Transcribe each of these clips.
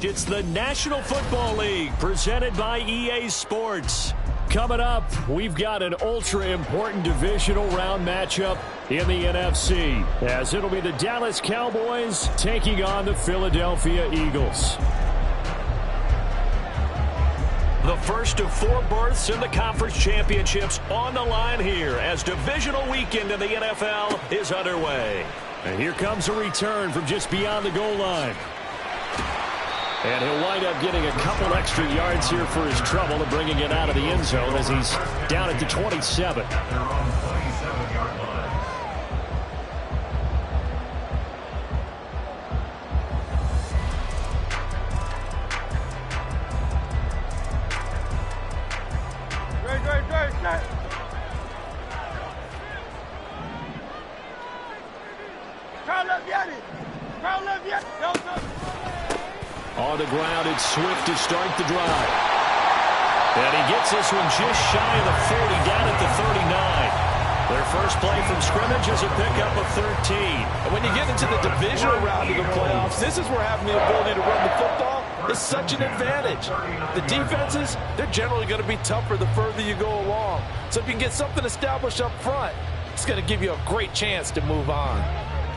It's the National Football League presented by EA Sports. Coming up, we've got an ultra-important divisional round matchup in the NFC, as it'll be the Dallas Cowboys taking on the Philadelphia Eagles. The first of 4 berths in the conference championships on the line here as divisional weekend in the NFL is underway. And here comes a return from just beyond the goal line. And he'll wind up getting a couple extra yards here for his trouble and bringing it out of the end zone as he's down at the 27. On the ground, it's Swift to start the drive. And he gets this one just shy of the 40, down at the 39. Their first play from scrimmage is a pickup of 13. And when you get into the divisional round of the playoffs, this is where having the ability to run the football is such an advantage. The defenses, they're generally going to be tougher the further you go along. So if you can get something established up front, it's going to give you a great chance to move on.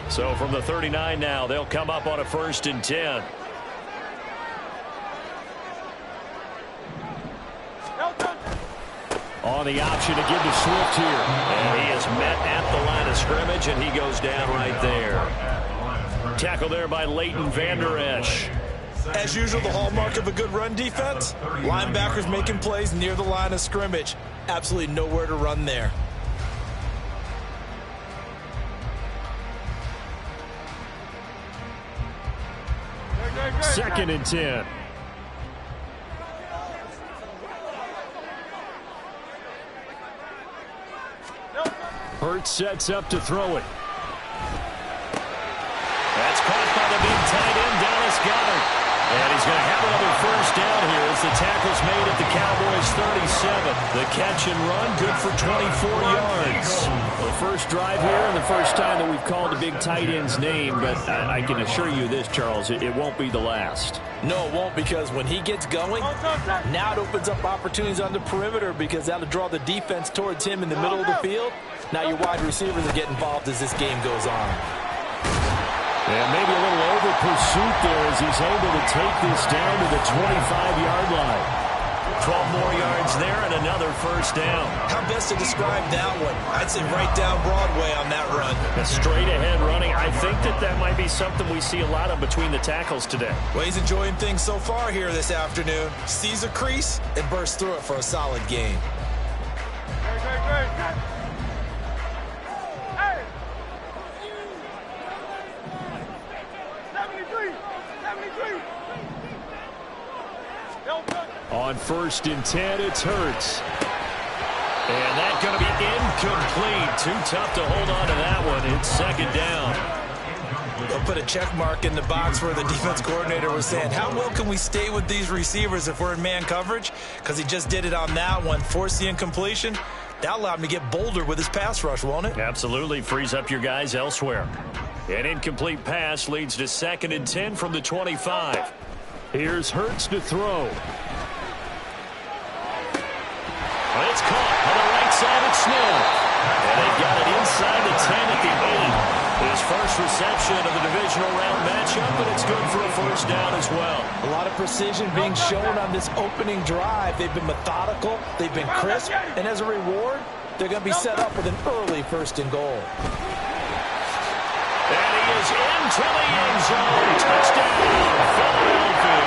So from the 39 now, they'll come up on a 1st and 10. On the option to give to Swift here. And he is met at the line of scrimmage, and he goes down right there. Tackle there by Leighton Vander Esch. As usual, the hallmark of a good run defense, linebackers making plays near the line of scrimmage. Absolutely nowhere to run there. Second and 10. Hurts sets up to throw it. That's caught by the big tight end, Dallas Goedert. And he's going to have another first down here as the tackle's made at the Cowboys' 37. The catch and run, good for 24 yards. The first drive here and the first time that we've called the big tight end's name, but I can assure you this, Charles, it won't be the last. No, it won't, because when he gets going, now it opens up opportunities on the perimeter because that'll draw the defense towards him in the middle of the field. Now your wide receivers will get involved as this game goes on. And maybe a little over pursuit there as he's able to take this down to the 25-yard line. 12 more yards there and another first down. How best to describe that one? I'd say right down Broadway on that run. A straight-ahead running. I think that might be something we see a lot of between the tackles today. Well, he's enjoying things so far here this afternoon. Sees a crease and bursts through it for a solid gain. On 1st and 10, it's Hurts. And that's going to be incomplete. Too tough to hold on to that one. It's 2nd down. They'll put a check mark in the box where the defense coordinator was saying, how well can we stay with these receivers if we're in man coverage? Because he just did it on that one. Forced the incompletion. That allowed him to get bolder with his pass rush, won't it? Absolutely. Frees up your guys elsewhere. An incomplete pass leads to 2nd and 10 from the 25. Here's Hurts to throw. It's caught on the right side of Smith. And they got it inside the 10 at the 8. His first reception of the divisional round matchup, but it's good for a first down as well. A lot of precision being shown on this opening drive. They've been methodical. They've been crisp. And as a reward, they're going to be set up with an early 1st and goal. And he is into the end zone. Touchdown, Philadelphia.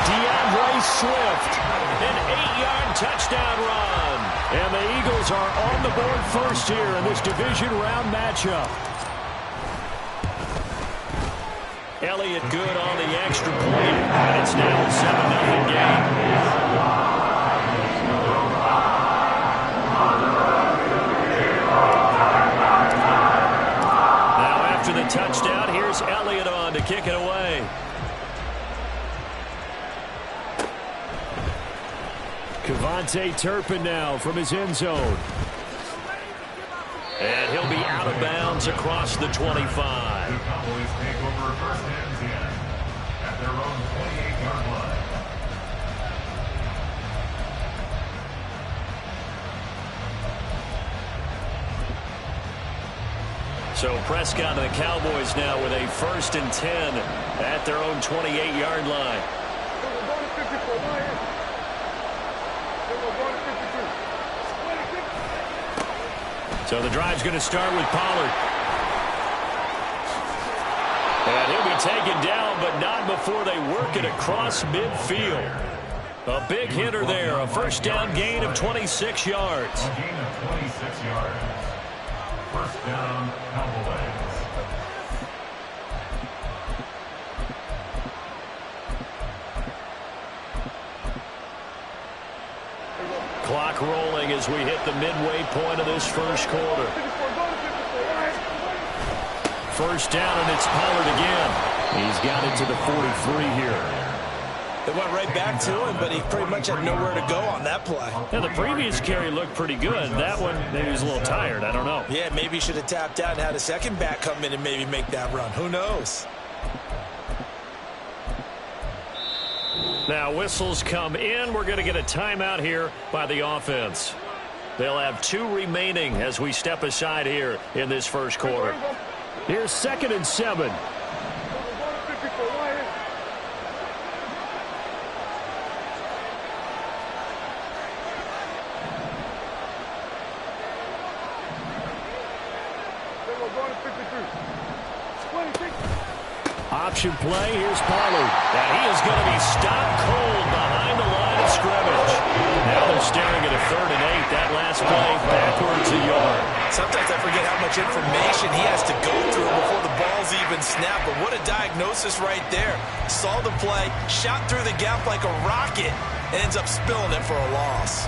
DeAndre Swift, an 8-yard touchdown run. And the Eagles are on the board first here in this division round matchup. Elliott good on the extra point, and it's now a 7-0 game. Now after the touchdown, here's Elliott on to kick it away. Kevontae Turpin now from his end zone. And he'll be out of bounds across the 25. So Prescott and the Cowboys now with a 1st and 10 at their own 28-yard line. So the drive's going to start with Pollard. And he'll be taken down, but not before they work it across midfield. A big hitter there, a 1st down gain of 26 yards. A gain of 26 yards. 1st down, Cowboys. Clock rolling as we hit the midway point of this 1st quarter. 1st down, and it's Pollard again. He's got it to the 43 here. They went right back to him, but he pretty much had nowhere to go on that play. Yeah, the previous carry looked pretty good. That one, maybe he was a little tired. I don't know. Yeah, maybe he should have tapped out and had a second back come in and maybe make that run. Who knows? Now, whistles come in. We're going to get a timeout here by the offense. They'll have 2 remaining as we step aside here in this 1st quarter. Here's 2nd and 7. Option play. Here's Pollard. And he is going to be stopped cold behind the line of scrimmage. Now they're staring at a 3rd and 8. That last play backwards a yard. Sometimes I forget how much information he has to go through before the ball's even snapped. But what a diagnosis right there. Saw the play, shot through the gap like a rocket, and ends up spilling it for a loss.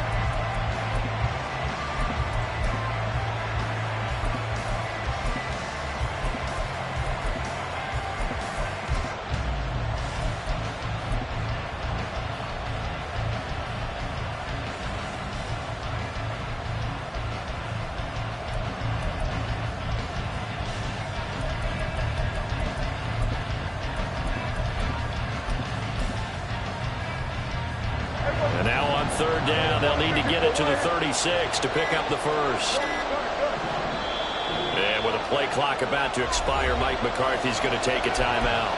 And now on 3rd down, they'll need to get it to the 36 to pick up the 1st. And with a play clock about to expire, Mike McCarthy's going to take a timeout.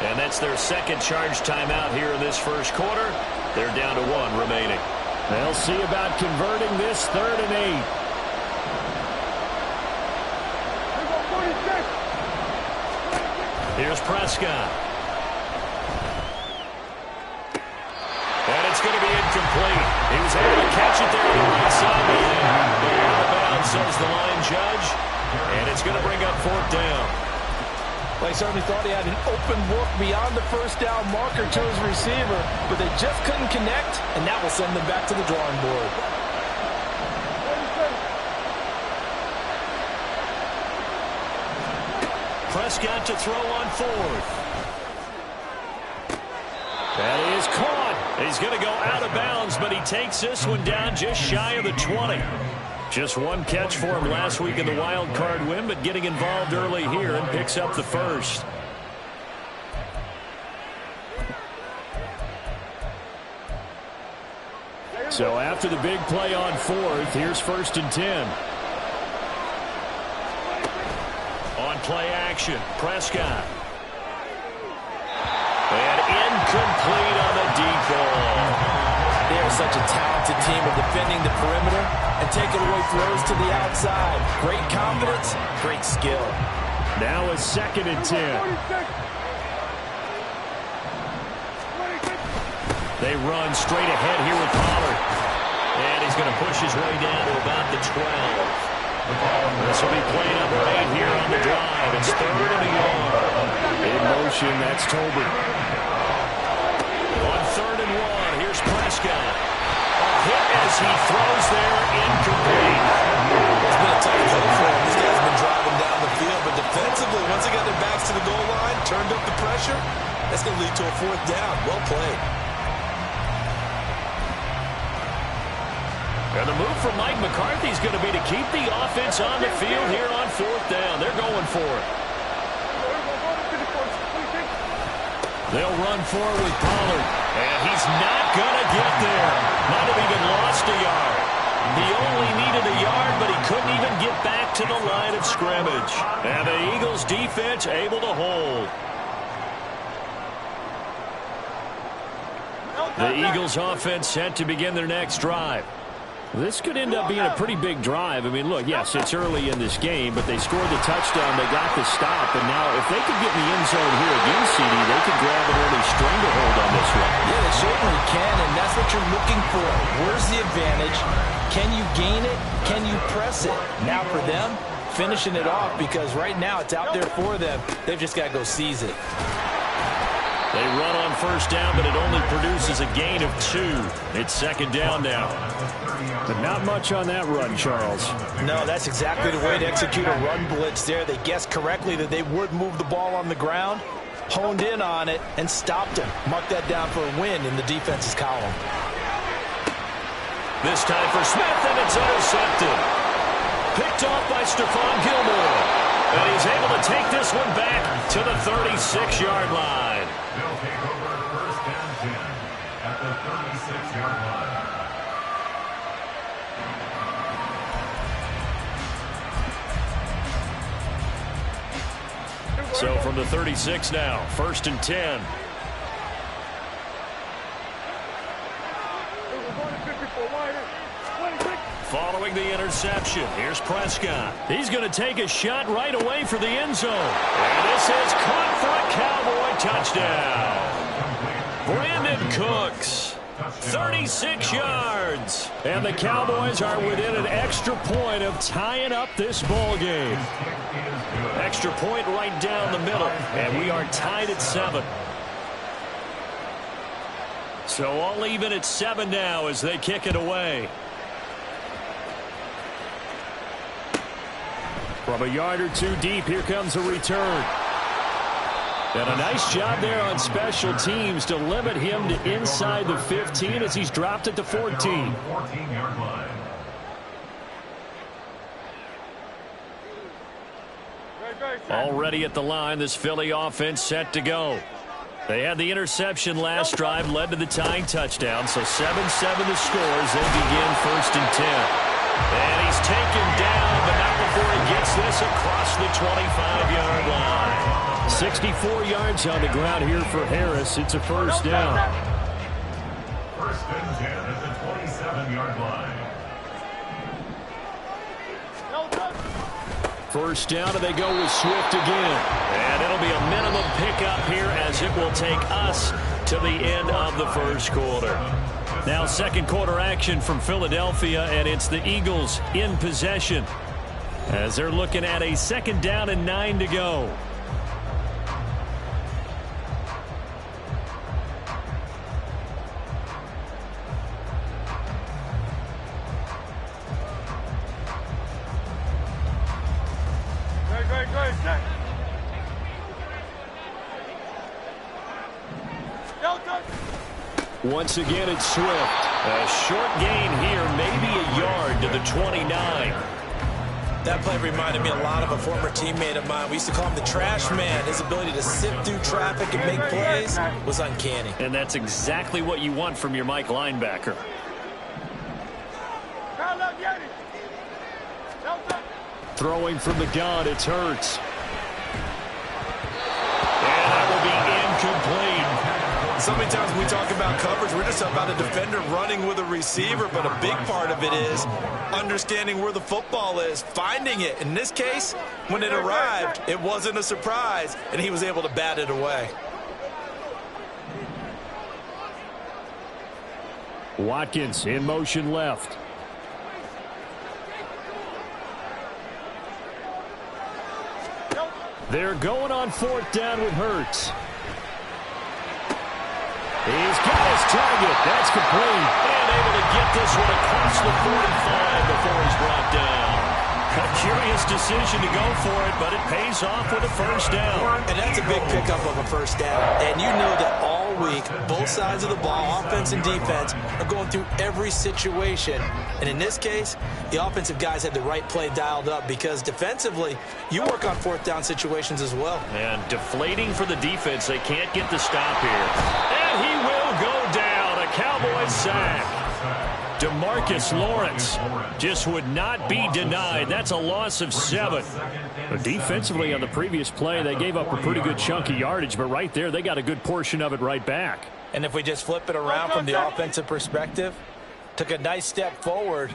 And that's their 2nd charge timeout here in this 1st quarter. They're down to 1 remaining. They'll see about converting this 3rd and 8. Here's Prescott. And it's going to be incomplete. He was able to catch it there on the right sideline. Out of bounds, says the line judge. And it's going to bring up 4th down. Well, he certainly thought he had an open look beyond the 1st down marker to his receiver, but they just couldn't connect, and that will send them back to the drawing board. Prescott to throw on 4th. That is caught. He's going to go out of bounds, but he takes this one down just shy of the 20. Just 1 catch for him last week in the wild card win, but getting involved early here and picks up the 1st. So after the big play on 4th, here's 1st and 10. On play action, Prescott. And incomplete on the deep ball. They are such a talented team of defending the perimeter and taking away throws to the outside. Great confidence, great skill. Now a 2nd and 10. They run straight ahead here with Pollard. And he's going to push his way down to about the 12. This will be played up right here on the drive. It's 3rd and a yard. In motion, that's Tolbert. On 3rd and 1, here's Prescott. A hit as he throws there, incomplete. It's been a tough go for him. These guys have been driving down the field, but defensively, once they got their backs to the goal line, turned up the pressure, that's going to lead to a 4th down. Well played. And the move from Mike McCarthy is going to be to keep the offense on the field here on 4th down. They're going for it. They'll run forward with Pollard. And he's not going to get there. Might have even lost a yard. He only needed a yard, but he couldn't even get back to the line of scrimmage. And the Eagles defense able to hold. The Eagles offense set to begin their next drive. This could end up being a pretty big drive. I mean, look, yes, it's early in this game, but they scored the touchdown. They got the stop. And now if they could get in the end zone here again, CD, they could grab an early stranglehold on this one. Yeah, they certainly can, and that's what you're looking for. Where's the advantage? Can you gain it? Can you press it? Now for them, finishing it off, because right now it's out there for them. They've just got to go seize it. They run on first down, but it only produces a gain of 2. It's second down now. But not much on that run, Charles. No, that's exactly the way to execute a run blitz there. They guessed correctly that they would move the ball on the ground, honed in on it, and stopped him. Mark that down for a win in the defense's column. This time for Smith, and it's intercepted. Picked off by Stephon Gilmore. And he's able to take this one back to the 36-yard line. They'll take over first and 10 at the 36-yard line. So from the 36 now, first and 10. Following the interception, here's Prescott. He's going to take a shot right away for the end zone. And this is caught for a Cowboy touchdown. Brandon Cooks, 36 yards. And the Cowboys are within an extra point of tying up this ball game. Extra point right down the middle. And we are tied at 7. So all even at 7 now as they kick it away. From a yard or 2 deep, here comes a return. And a nice job there on special teams to limit him to inside the 15 as he's dropped at the 14. 14-yard line. Already at the line, this Philly offense set to go. They had the interception last drive, led to the tying touchdown. So 7-7 the score as they begin first and 10. And he's taken down, but not before he gets this across the 25-yard line. 64 yards on the ground here for Harris. It's a first down. First and 10 at the 27-yard line. First down, and they go with Swift again. And it'll be a minimum pickup here as it will take us to the end of the first quarter. Now second quarter action from Philadelphia, and it's the Eagles in possession as they're looking at a second down and 9 to go. Once again, it's Swift. A short gain here, maybe a yard to the 29. That play reminded me a lot of a former teammate of mine. We used to call him the trash man. His ability to sift through traffic and make plays was uncanny. And that's exactly what you want from your Mike linebacker. Throwing from the gun, it's Hurts. And that will be incomplete. So many times when we talk about coverage, we're just about a defender running with a receiver, but a big part of it is understanding where the football is, finding it. In this case, when it arrived, it wasn't a surprise, and he was able to bat it away. Watkins in motion left. They're going on fourth down with Hurts. He's got his target. That's complete. And able to get this one across the 45 before he's brought down. A curious decision to go for it, but it pays off with a first down. And that's a big pickup of a first down. And you know that all week, both sides of the ball, offense and defense, are going through every situation. And in this case, the offensive guys had the right play dialed up because defensively, you work on fourth down situations as well. And deflating for the defense. They can't get the stop here. And he will go down. A Cowboys sack. DeMarcus Lawrence just would not be denied. That's a loss of 7. But defensively on the previous play, they gave up a pretty good chunk of yardage, but right there, they got a good portion of it right back. And if we just flip it around from the offensive perspective, took a nice step forward,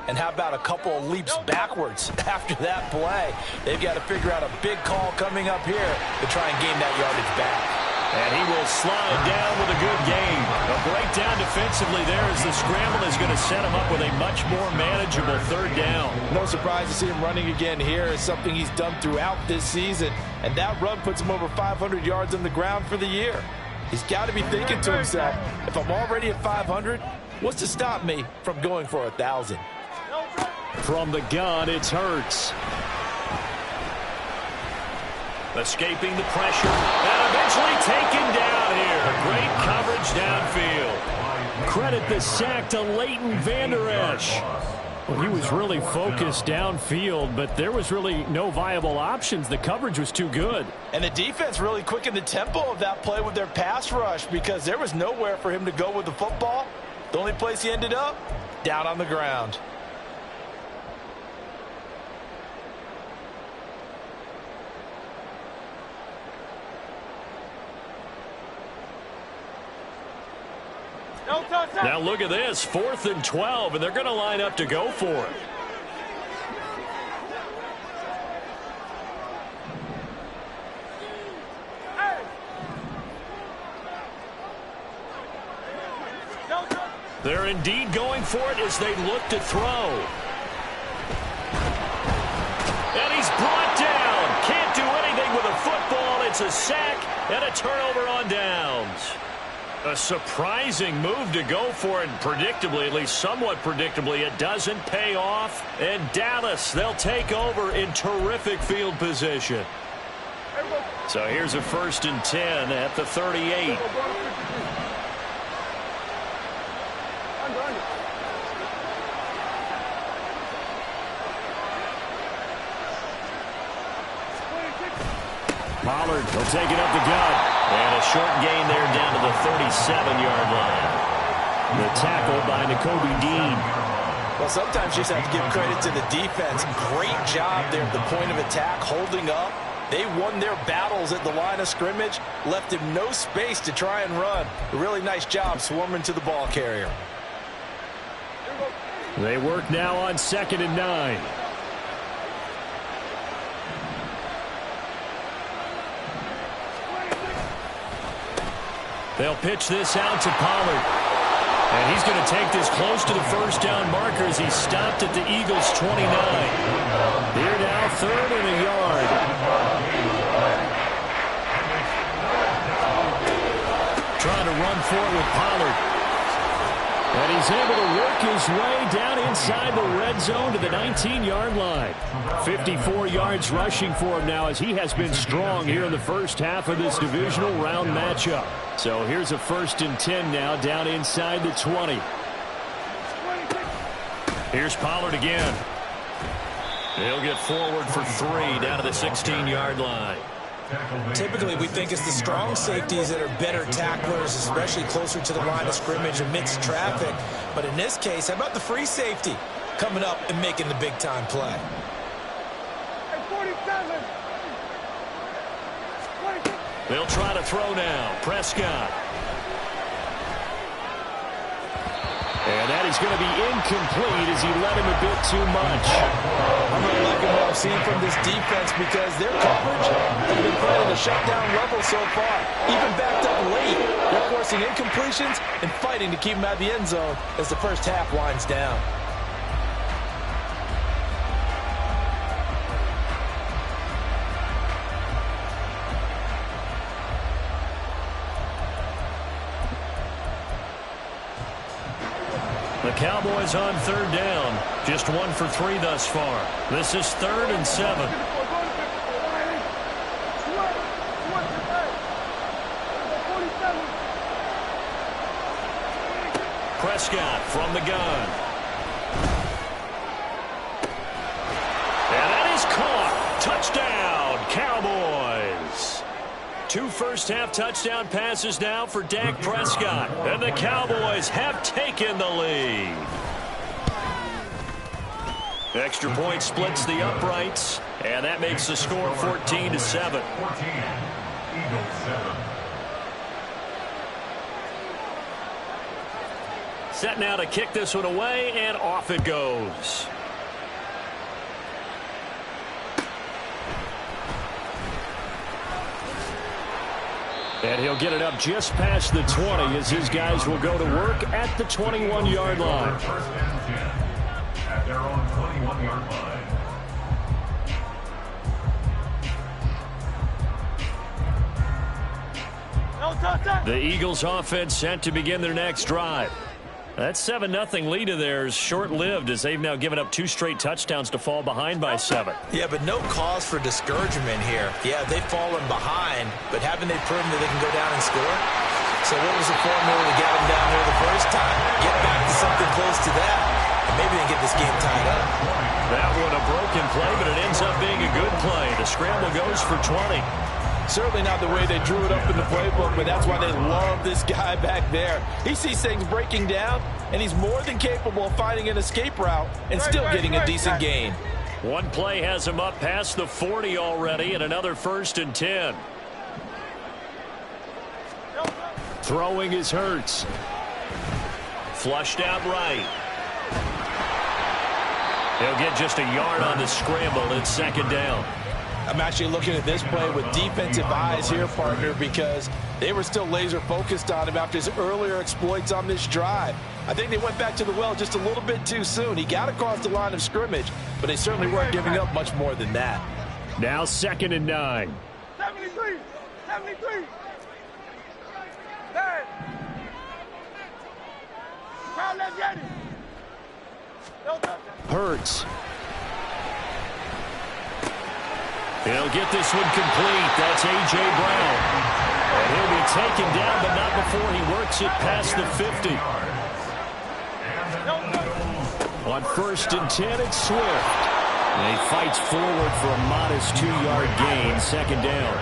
and how about a couple of leaps backwards after that play? They've got to figure out a big call coming up here to try and gain that yardage back. And he will slide down with a good gain. A breakdown defensively there as the scramble is going to set him up with a much more manageable 3rd down. No surprise to see him running again here. It's something he's done throughout this season. And that run puts him over 500 yards on the ground for the year. He's got to be thinking to himself, if I'm already at 500, what's to stop me from going for 1,000? From the gun, it's Hurts. Escaping the pressure and eventually taken down here. Great coverage downfield. Credit the sack to Leighton Vander Esch. Well, he was really focused downfield, but there was really no viable options. The coverage was too good. And the defense really quickened the tempo of that play with their pass rush because there was nowhere for him to go with the football. The only place he ended up, down on the ground. Now look at this, 4th and 12, and they're going to line up to go for it. They're indeed going for it as they look to throw. And he's brought down. Can't do anything with a football. It's a sack and a turnover on downs. A surprising move to go for it, and predictably, at least somewhat predictably, it doesn't pay off. And Dallas, they'll take over in terrific field position. So here's a 1st and 10 at the 38. Pollard will take it up the gut. And a short gain there down to the 37-yard line. The tackle by Nakobe Dean. Well, sometimes you just have to give credit to the defense. Great job there at the point of attack, holding up. They won their battles at the line of scrimmage, left him no space to try and run. A really nice job swarming to the ball carrier. They work now on 2nd and 9. They'll pitch this out to Pollard. And he's going to take this close to the 1st down marker as he's stopped at the Eagles' 29. Here now, 3rd and a yard. Trying to run for it with Pollard. And he's able to work his way down inside the red zone to the 19-yard line. 54 yards rushing for him now as he has been strong here in the first half of this divisional round matchup. So here's a 1st and 10 now down inside the 20. Here's Pollard again. He'll get forward for 3 down to the 16-yard line. Typically, we think it's the strong safeties that are better tacklers, especially closer to the line of scrimmage amidst traffic. But in this case, how about the free safety coming up and making the big-time play? They'll try to throw now. Prescott. And that is going to be incomplete as he led him a bit too much. I'm really liking what I've seen from this defense because their coverage has been playing at a shutdown level so far. Even backed up late, they're forcing incompletions and fighting to keep them out of the end zone as the first half winds down. The Cowboys on 3rd down. Just 1 for 3 thus far. This is 3rd and 7. Prescott from the gun. And that is caught. Touchdown, Cowboys. 2 first-half touchdown passes now for Dak Prescott. And the Cowboys have taken the lead. Extra point splits the uprights, and that makes the score 14-7. 14, Eagles 7. Set now to kick this one away, and off it goes. And he'll get it up just past the 20 as his guys will go to work at the 21-yard line. First and 10 at their own 21-yard line. The Eagles offense set to begin their next drive. That 7-0 lead of theirs short-lived as they've now given up 2 straight touchdowns to fall behind by 7. Yeah, but no cause for discouragement here. Yeah, they've fallen behind, but haven't they proven that they can go down and score? So what was the formula to get them down here the first time? Get back to something close to that, and maybe they get this game tied up. That one a broken play, but it ends up being a good play. The scramble goes for 20. Certainly not the way they drew it up in the playbook, but that's why they love this guy back there. He sees things breaking down, and he's more than capable of finding an escape route and still getting a decent gain. One play has him up past the 40 already, and another 1st and 10. Throwing is Hurts. Flushed out right. He'll get just a yard on the scramble. It's 2nd down. I'm actually looking at this play with defensive eyes here, partner, because they were still laser focused on him after his earlier exploits on this drive. I think they went back to the well just a little bit too soon. He got across the line of scrimmage, but they certainly weren't giving up much more than that. Now 2nd and 9. 73. Hurts. He'll get this one complete. That's A.J. Brown. And he'll be taken down, but not before he works it past the 50. On 1st and 10, it's Swift. And he fights forward for a modest 2-yard gain, 2nd down.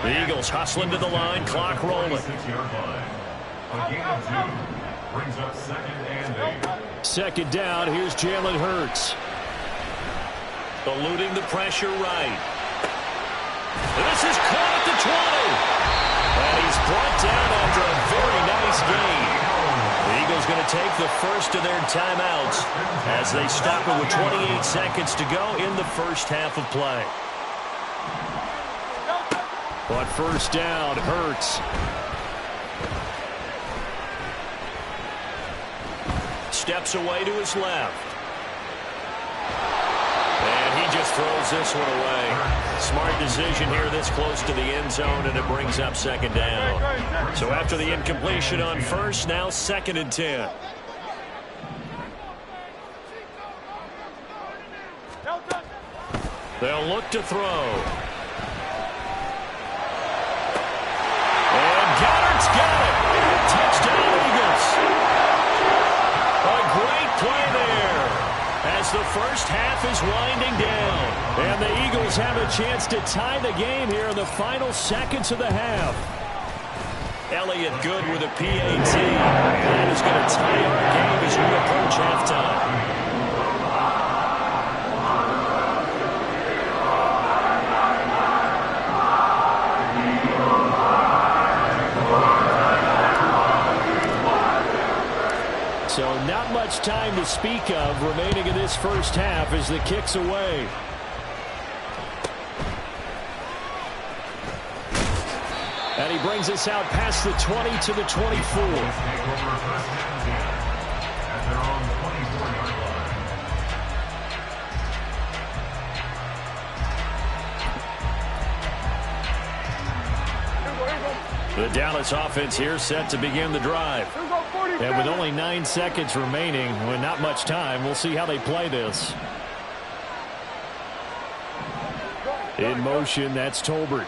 The Eagles hustling to the line, clock rolling. 6-yard line. A gain of 2 brings up 2nd and 8. 2nd down, here's Jalen Hurts. Eluding the pressure right. And this is caught at the 20. And he's brought down after a very nice gain. The Eagles going to take the first of their timeouts as they stop it with 28 seconds to go in the first half of play. But 1st down, Hurts. Steps away to his left. And he just throws this one away. Smart decision here this close to the end zone, and it brings up 2nd down. So after the incompletion on 1st, now 2nd and 10. They'll look to throw. And Goddard's got it. Touchdown, Eagles. A great play there as the first half is winding down. And the Eagles have a chance to tie the game here in the final seconds of the half. Elliott good with a PAT. And that is going to tie our game as we approach halftime. So not much time to speak of remaining in this first half as the kick's away. And he brings us out past the 20 to the 24. The Dallas offense here set to begin the drive. And with only 9 seconds remaining, with not much time, we'll see how they play this. In motion, that's Tolbert.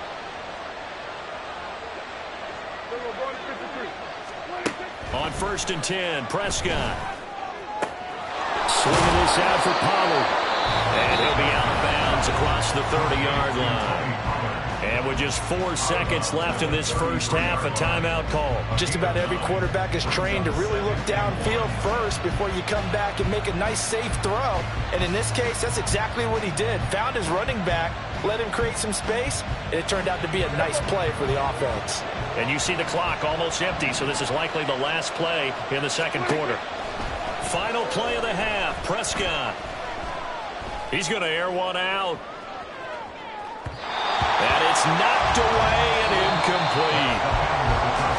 On 1st and 10, Prescott. Swinging this out for Pollard. And he'll be out of bounds across the 30-yard line. And with With just 4 seconds left in this first half, a timeout call. Just about every quarterback is trained to really look downfield first before you come back and make a nice, safe throw. And in this case, that's exactly what he did. Found his running back, let him create some space, and it turned out to be a nice play for the offense. And you see the clock almost empty, so this is likely the last play in the second quarter. Final play of the half, Prescott. He's going to air one out. And it's knocked away and incomplete.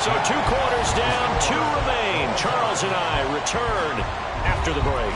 So 2 quarters down, 2 remain. Charles and I return after the break.